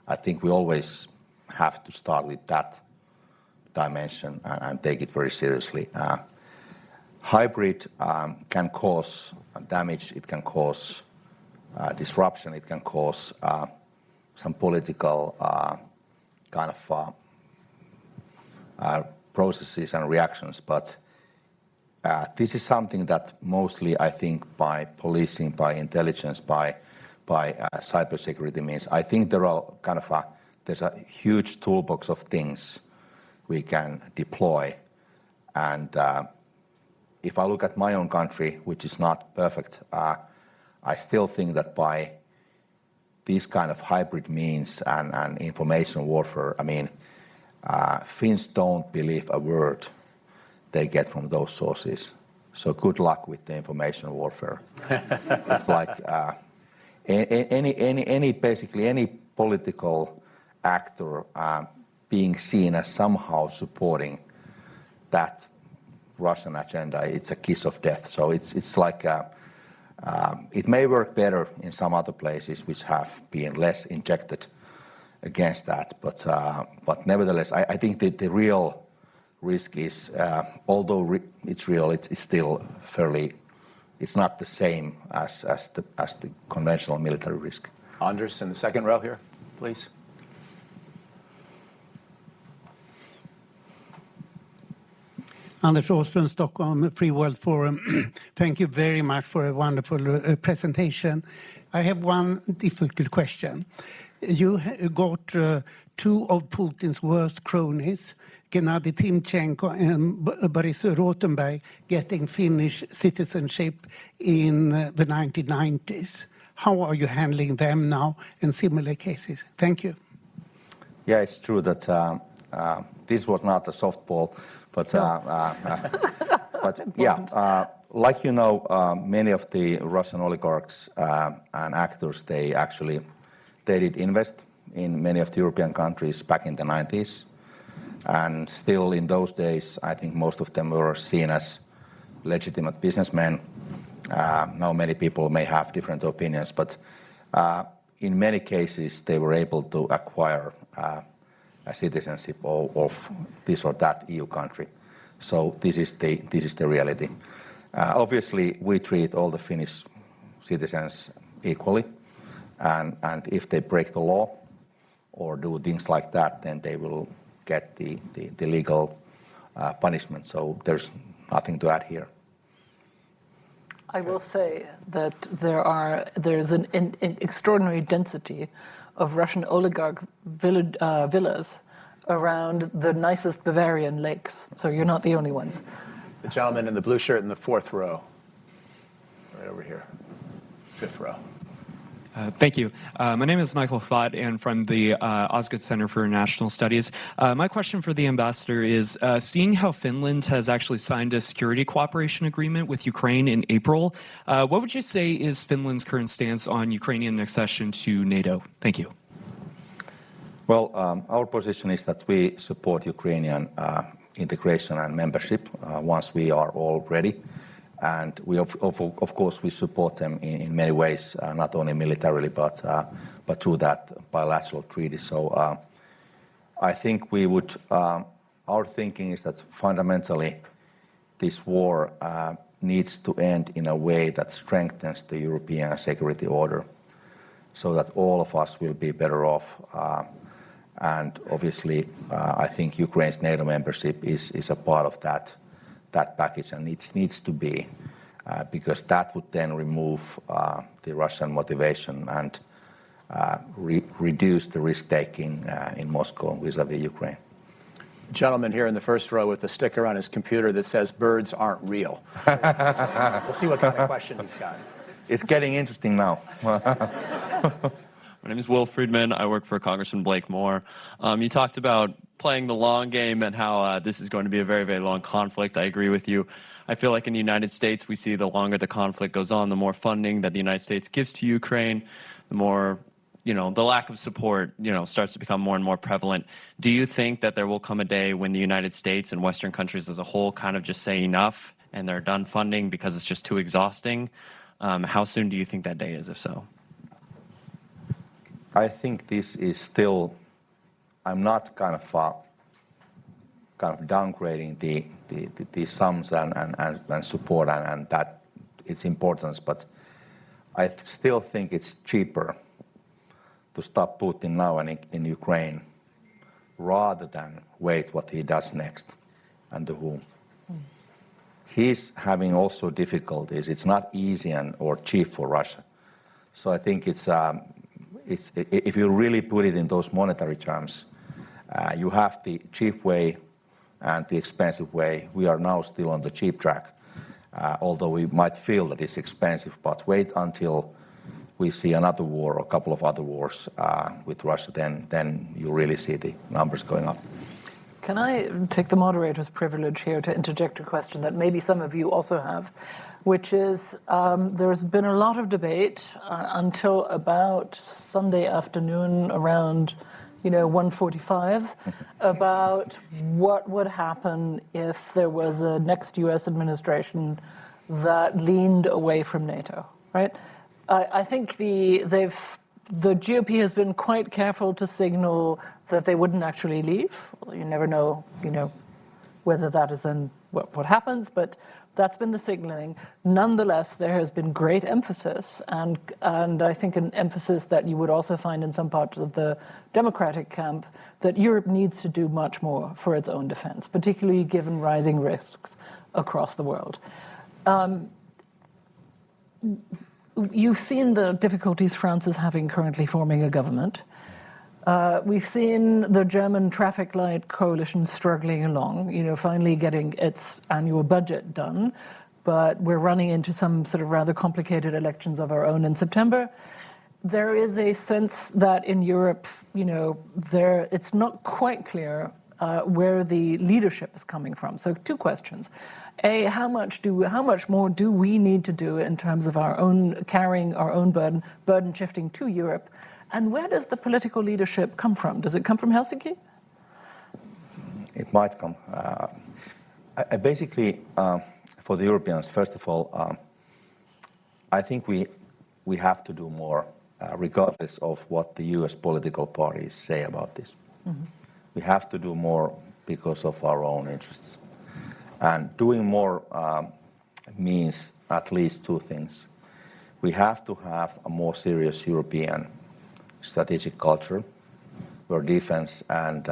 I think we always have to start with that dimension and take it very seriously. Hybrid can cause damage, it can cause disruption, it can cause some political kind of processes and reactions, but this is something that mostly, I think, by policing, by intelligence, by cybersecurity means. I think there are kind of there's a huge toolbox of things we can deploy, and if I look at my own country, which is not perfect, I still think that by these kind of hybrid means and information warfare, I mean, Finns don't believe a word they get from those sources. So good luck with the information warfare. It's like basically any political actor being seen as somehow supporting that Russian agenda, it's a kiss of death. So it's like it may work better in some other places which have been less injected against that, but nevertheless, I think that the real risk is, although it's real, it's still fairly. It's not the same as the conventional military risk. Anders in the second row here, please. Anders Åslund, Stockholm Free World Forum. Thank you very much for a wonderful presentation. I have one difficult question. You got two of Putin's worst cronies, Gennady Timchenko and Boris Rotenberg, getting Finnish citizenship in the 1990s. How are you handling them now in similar cases? Thank you. Yeah, it's true that this was not a softball, but yeah, like you know, many of the Russian oligarchs and actors, they did invest in many of the European countries back in the 90s, and still in those days, I think most of them were seen as legitimate businessmen. Now many people may have different opinions, but in many cases they were able to acquire a citizenship of this or that EU country. So this is the reality. Obviously, we treat all the Finnish citizens equally, and if they break the law or do things like that, then they will get the legal punishment. So there's nothing to add here. I will say that there's an extraordinary density of Russian oligarch villas around the nicest Bavarian lakes. So you're not the only ones. The gentleman in the blue shirt in the fourth row, right over here, fifth row. Thank you. My name is Michael Fott, and from the Osgood Center for International Studies. My question for the ambassador is, seeing how Finland has actually signed a security cooperation agreement with Ukraine in April, what would you say is Finland's current stance on Ukrainian accession to NATO? Thank you. Well, our position is that we support Ukrainian integration and membership once we are all ready. And we, of course, we support them in many ways, not only militarily, but through that bilateral treaty. So I think we would, our thinking is that fundamentally this war needs to end in a way that strengthens the European security order so that all of us will be better off. And obviously, I think Ukraine's NATO membership is a part of that package, and it needs to be, because that would then remove the Russian motivation and reduce the risk-taking in Moscow vis-à-vis Ukraine. Gentleman here in the first row with the sticker on his computer that says birds aren't real. We'll see what kind of question he's got. It's getting interesting now. My name is Will Friedman. I work for Congressman Blake Moore. You talked about playing the long game and how this is going to be a very, very long conflict. I agree with you. I feel like in the United States, we see the longer the conflict goes on, the more funding that the United States gives to Ukraine, the more, the lack of support, starts to become more and more prevalent. Do you think that there will come a day when the United States and Western countries as a whole kind of just say enough and they're done funding because it's just too exhausting? How soon do you think that day is, if so? I think this is still, I'm not kind of downgrading the sums and support and that its importance, but I still think it's cheaper to stop Putin now in Ukraine rather than wait what he does next and to whom. He's having also difficulties. It's not easy or cheap for Russia. So I think it's if you really put it in those monetary terms, you have the cheap way and the expensive way. We are now still on the cheap track, although we might feel that it's expensive, but wait until we see another war or a couple of other wars with Russia, then you really see the numbers going up. Can I take the moderator's privilege here to interject a question that maybe some of you also have, which is there's been a lot of debate until about Sunday afternoon around 1:45 about what would happen if there was a next U.S. administration that leaned away from NATO, right? I think the GOP has been quite careful to signal that they wouldn't actually leave. Well, you never know, whether that is then what happens, but that's been the signaling. Nonetheless, there has been great emphasis, and I think an emphasis that you would also find in some parts of the Democratic camp, that Europe needs to do much more for its own defense, particularly given rising risks across the world. You've seen the difficulties France is having currently forming a government. We've seen the German traffic light coalition struggling along, finally getting its annual budget done, but we're running into some sort of rather complicated elections of our own in September. There is a sense that in Europe, it's not quite clear where the leadership is coming from. So 2 questions. A, how much more do we need to do in terms of our own carrying our own burden shifting to Europe? And where does the political leadership come from? Does it come from Helsinki? It might come. Basically, for the Europeans, first of all, I think we have to do more, regardless of what the US political parties say about this. Mm-hmm. We have to do more because of our own interests. And doing more means at least 2 things. We have to have a more serious European strategic culture, where defense and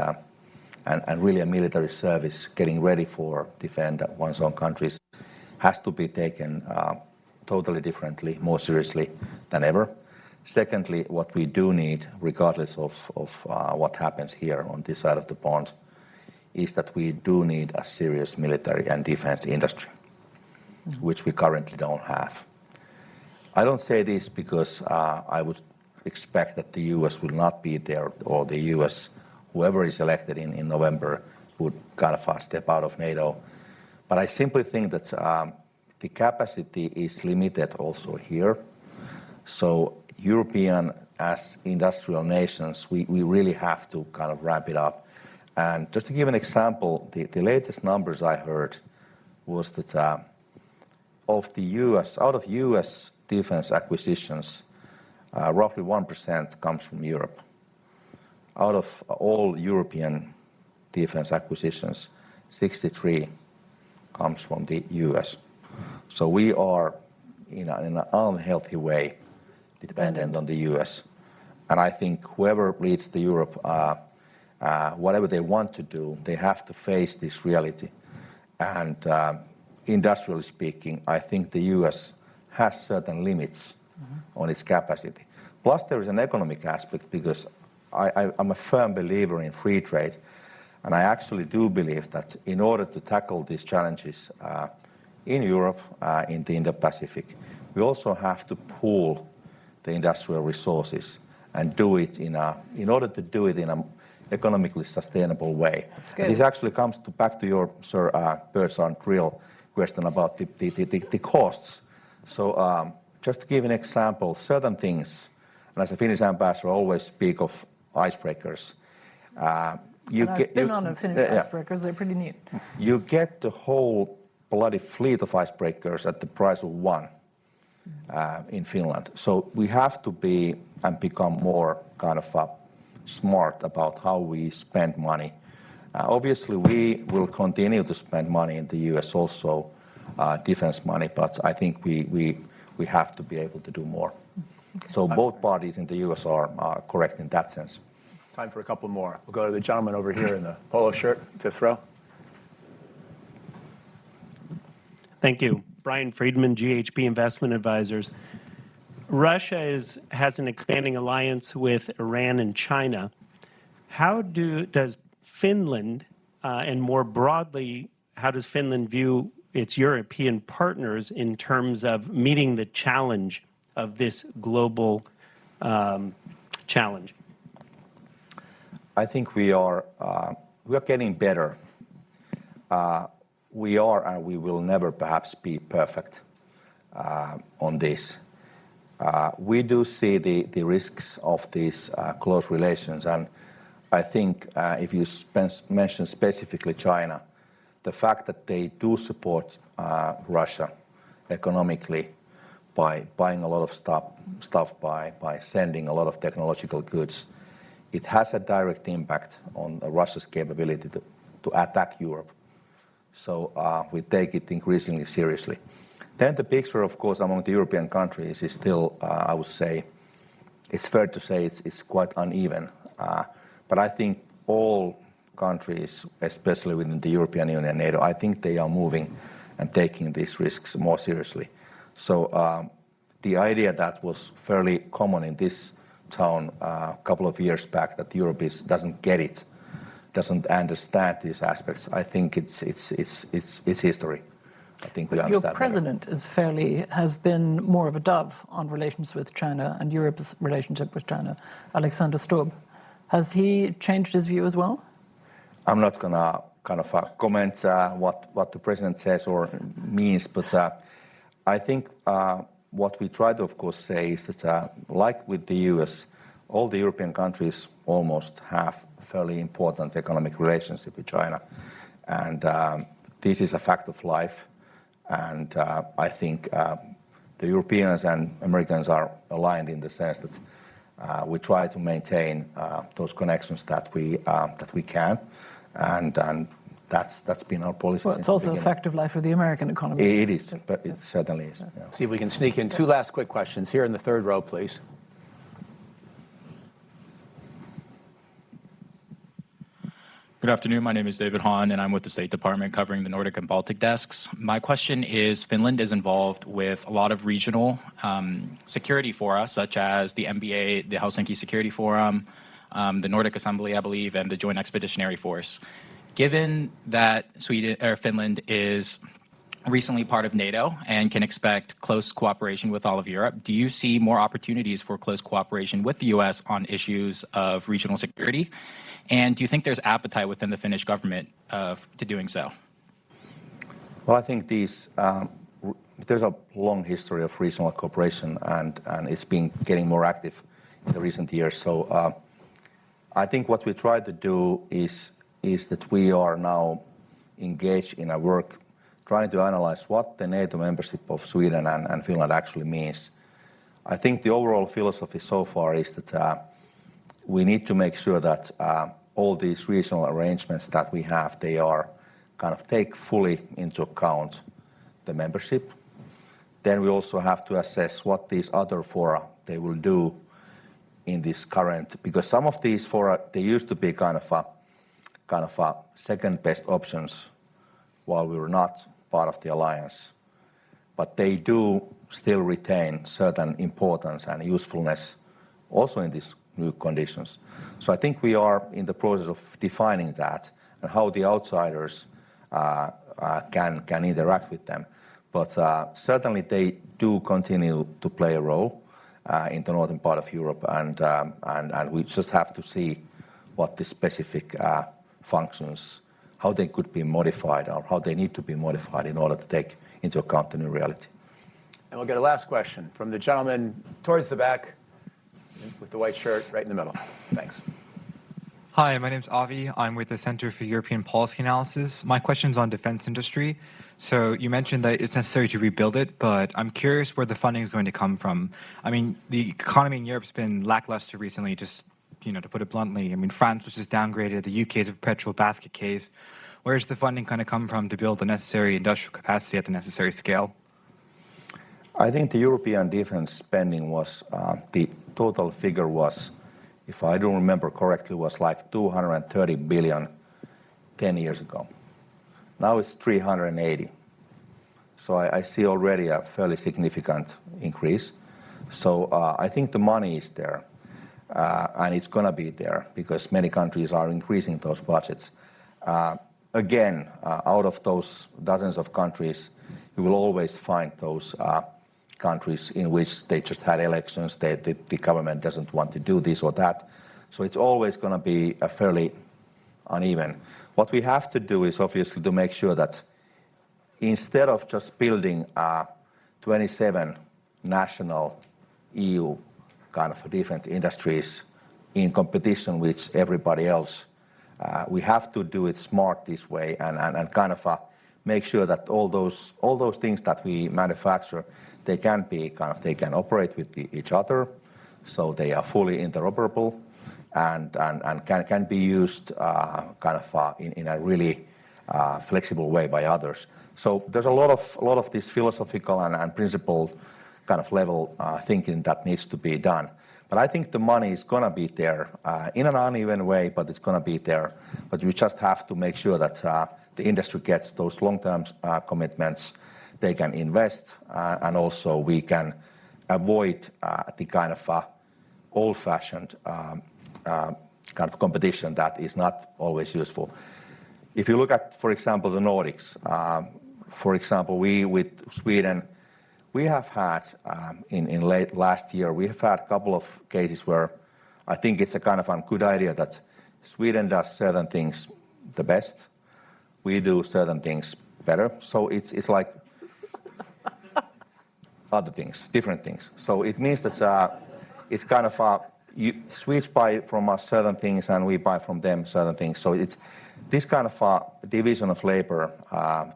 really a military service getting ready for defend one's own countries has to be taken totally differently, more seriously than ever. Secondly, what we do need, regardless of what happens here on this side of the pond, is that we do need a serious military and defense industry, which we currently don't have. I don't say this because I would expect that the US will not be there, or the US, whoever is elected in November, would kind of step out of NATO. But I simply think that the capacity is limited also here. So European, as industrial nations, we really have to kind of ramp it up. And just to give an example, the latest numbers I heard was that out of US defense acquisitions, roughly 1% comes from Europe. Out of all European defense acquisitions, 63 comes from the US. So we are, in an unhealthy way, dependent on the US. And I think whoever leads the Europe, whatever they want to do, they have to face this reality. And industrially speaking, I think the US has certain limits on its capacity. Plus, there is an economic aspect, because I'm a firm believer in free trade, and I actually do believe that in order to tackle these challenges in Europe, in the Indo-Pacific, we also have to pool the industrial resources and do it in order to do it in an economically sustainable way. This actually comes back to your birds aren't real question about the costs. So just to give an example, certain things, and as a Finnish ambassador, I always speak of icebreakers. I've been on a Finnish icebreakers, they're pretty neat. You get the whole bloody fleet of icebreakers at the price of 1 in Finland. So we have to be and become more kind of smart about how we spend money. Obviously, we will continue to spend money in the US also, defense money, but I think we have to be able to do more. Okay. So both parties in the US are correct in that sense. Time for a couple more. We'll go to the gentleman over here in the polo shirt, 5th row. Thank you. Brian Friedman, GHP Investment Advisors. Russia has an expanding alliance with Iran and China. How does Finland, and more broadly, how does Finland view its European partners in terms of meeting the challenge of this global challenge? I think we are getting better. We are, and we will never perhaps be perfect on this. We do see the risks of these close relations, and I think if you mention specifically China, the fact that they do support Russia economically by buying a lot of stuff, by sending a lot of technological goods, it has a direct impact on Russia's capability to attack Europe. So we take it increasingly seriously. Then the picture, of course, among the European countries is still, I would say, it's fair to say it's quite uneven. But I think all countries, especially within the European Union and NATO, I think they are moving and taking these risks more seriously. So the idea that was fairly common in this town a couple of years back, that Europe doesn't get it, doesn't understand these aspects, I think it's history. I think we understand. Your president has been more of a dove on relations with China and Europe's relationship with China, Alexander Stubb. Has he changed his view as well? I'm not going to kind of comment what the president says or means, but I think what we try to, of course, say is that, like with the US, all the European countries almost have fairly important economic relationship with China. And this is a fact of life. And I think the Europeans and Americans are aligned in the sense that we try to maintain those connections that we can. And that's been our policy. Well, it's also a fact of life for the American economy. It is, but it certainly is. Yeah. See if we can sneak in two last quick questions here in the third row, please. Good afternoon. My name is David Hahn, and I'm with the State Department covering the Nordic and Baltic desks. My question is, Finland is involved with a lot of regional security fora, such as the NBA, the Helsinki Security Forum, the Nordic Assembly, I believe, and the Joint Expeditionary Force. Given that Finland is recently part of NATO and can expect close cooperation with all of Europe, do you see more opportunities for close cooperation with the U.S. on issues of regional security? And do you think there's appetite within the Finnish government to doing so? Well, I think there's a long history of regional cooperation, and it's been getting more active in the recent years. So I think what we try to do is that we are now engaged in a work trying to analyze what the NATO membership of Sweden and Finland actually means. I think the overall philosophy so far is that we need to make sure that all these regional arrangements that we have, they are kind of take fully into account the membership. Then we also have to assess what these other fora they will do in this current, because some of these fora, they used to be kind of a second best options while we were not part of the alliance. But they do still retain certain importance and usefulness also in these new conditions. So I think we are in the process of defining that and how the outsiders can interact with them. But certainly they do continue to play a role in the northern part of Europe, and we just have to see what the specific functions, how they could be modified or how they need to be modified in order to take into account the new reality. And we'll get a last question from the gentleman towards the back with the white shirt right in the middle. Thanks. Hi, my name's Avi. I'm with the Center for European Policy Analysis. My question's on defense industry. So you mentioned that it's necessary to rebuild it, but I'm curious where the funding is going to come from. I mean, the economy in Europe's been lackluster recently, just, to put it bluntly. I mean, France was just downgraded. The UK is a perpetual basket case. Where's the funding going to come from to build the necessary industrial capacity at the necessary scale? I think the European defense spending was, the total figure was, if I don't remember correctly, was like 230 billion 10 years ago. Now it's 380. So I see already a fairly significant increase. So I think the money is there, and it's going to be there because many countries are increasing those budgets. Again, out of those dozens of countries, you will always find those countries in which they just had elections, the government doesn't want to do this or that. So it's always going to be a fairly uneven. What we have to do is obviously to make sure that instead of just building 27 national EU kind of different industries in competition with everybody else, we have to do it smart this way and kind of make sure that all those things that we manufacture, they can operate with each other, so they are fully interoperable and can be used in a really flexible way by others. So there's a lot of this philosophical and principled kind of level thinking that needs to be done. But I think the money is going to be there in an uneven way, but it's going to be there. But we just have to make sure that the industry gets those long-term commitments. They can invest, and also we can avoid the kind of old-fashioned kind of competition that is not always useful. If you look at, for example, the Nordics, for example, we with Sweden, we have had, in late last year, we have had a couple of cases where I think it's a kind of a good idea that Sweden does certain things the best, we do certain things better. So it's like other things, different things. So it means that it's kind of Swedes buy from us certain things and we buy from them certain things. So it's this kind of division of labor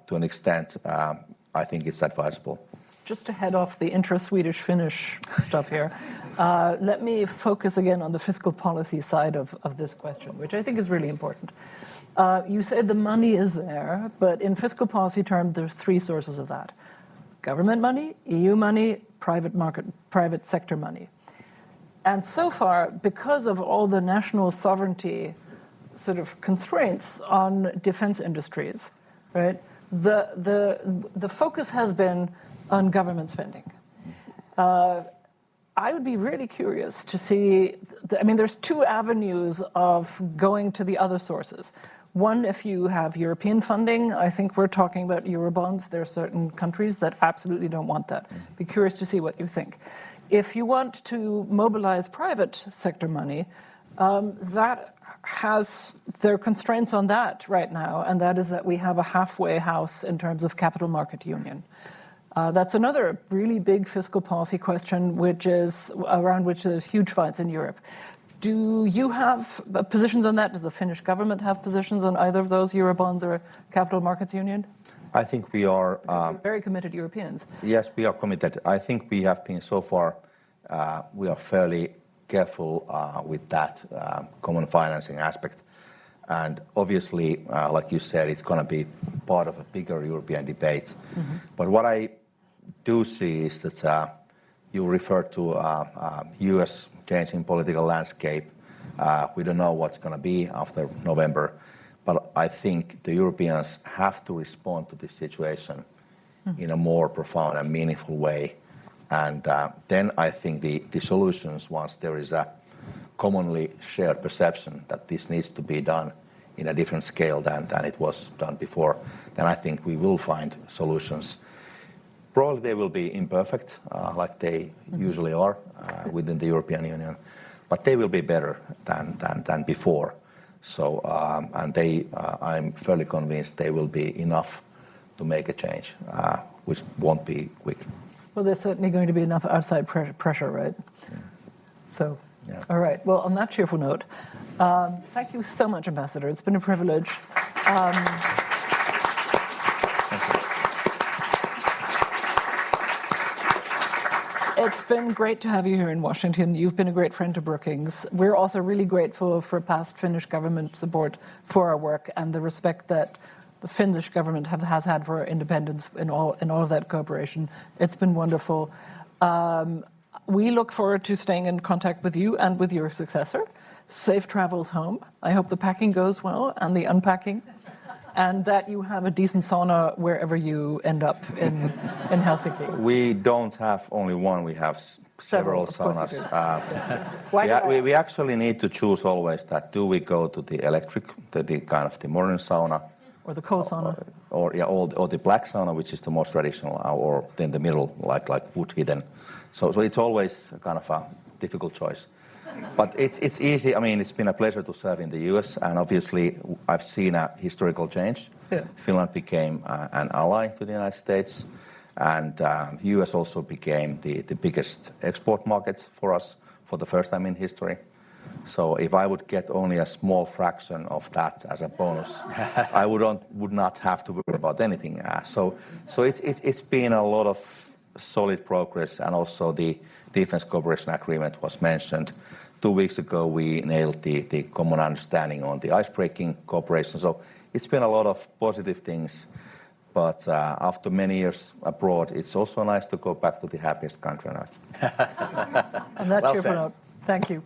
to an extent, I think it's advisable. Just to head off the intra-Swedish-Finnish stuff here, let me focus again on the fiscal policy side of this question, which I think is really important. You said the money is there, but in fiscal policy terms, there's three sources of that. Government money, EU money, private sector money. And so far, because of all the national sovereignty sort of constraints on defense industries, right, the focus has been on government spending. I would be really curious to see, I mean, there's two avenues of going to the other sources. One, if you have European funding, I think we're talking about Eurobonds. There are certain countries that absolutely don't want that. Be curious to see what you think. If you want to mobilize private sector money, there are constraints on that right now, and that is that we have a halfway house in terms of capital market union. That's another really big fiscal policy question, around which there's huge fights in Europe. Do you have positions on that? Does the Finnish government have positions on either of those, Eurobonds or capital markets union? I think we are very committed Europeans. Yes, we are committed. I think we have been so far. We are fairly careful with that common financing aspect, and obviously, like you said, it's going to be part of a bigger European debate. Mm-hmm. But what I do see is that you referred to U.S. changing political landscape. We don't know what's going to be after November, but I think the Europeans have to respond to this situation in a more profound and meaningful way. And then I think the solutions, once there is a commonly shared perception that this needs to be done in a different scale than it was done before, then I think we will find solutions. Probably they will be imperfect, like they usually are within the European Union, but they will be better than before. So, and I'm fairly convinced they will be enough to make a change, which won't be quick. Well, there's certainly going to be enough outside pressure, right? Yeah. So, yeah. All right. Well, on that cheerful note, thank you so much, Ambassador. It's been a privilege. It's been great to have you here in Washington. You've been a great friend to Brookings. We're also really grateful for past Finnish government support for our work and the respect that the Finnish government has had for our independence in all of that cooperation. It's been wonderful. We look forward to staying in contact with you and with your successor. Safe travels home. I hope the packing goes well and the unpacking, and that you have a decent sauna wherever you end up in Helsinki. We don't have only one, we have several saunas. We actually need to choose always that, do we go to the electric, the kind of the modern sauna, or the cold sauna, or the black sauna, which is the most traditional, or in the middle, like wood heaten. So it's always a kind of a difficult choice. But it's easy. I mean, it's been a pleasure to serve in the U.S., and obviously I've seen a historical change. Yeah. Finland became an ally to the United States, and U.S. also became the biggest export market for us for the first time in history. So if I would get only a small fraction of that as a bonus, I would not have to worry about anything. So it's been a lot of solid progress, and also the Defense Cooperation Agreement was mentioned. 2 weeks ago, we nailed the common understanding on the icebreaking cooperation. So it's been a lot of positive things. But after many years abroad, it's also nice to go back to the happiest country on earth. On that Well cheerful said. note, thank you.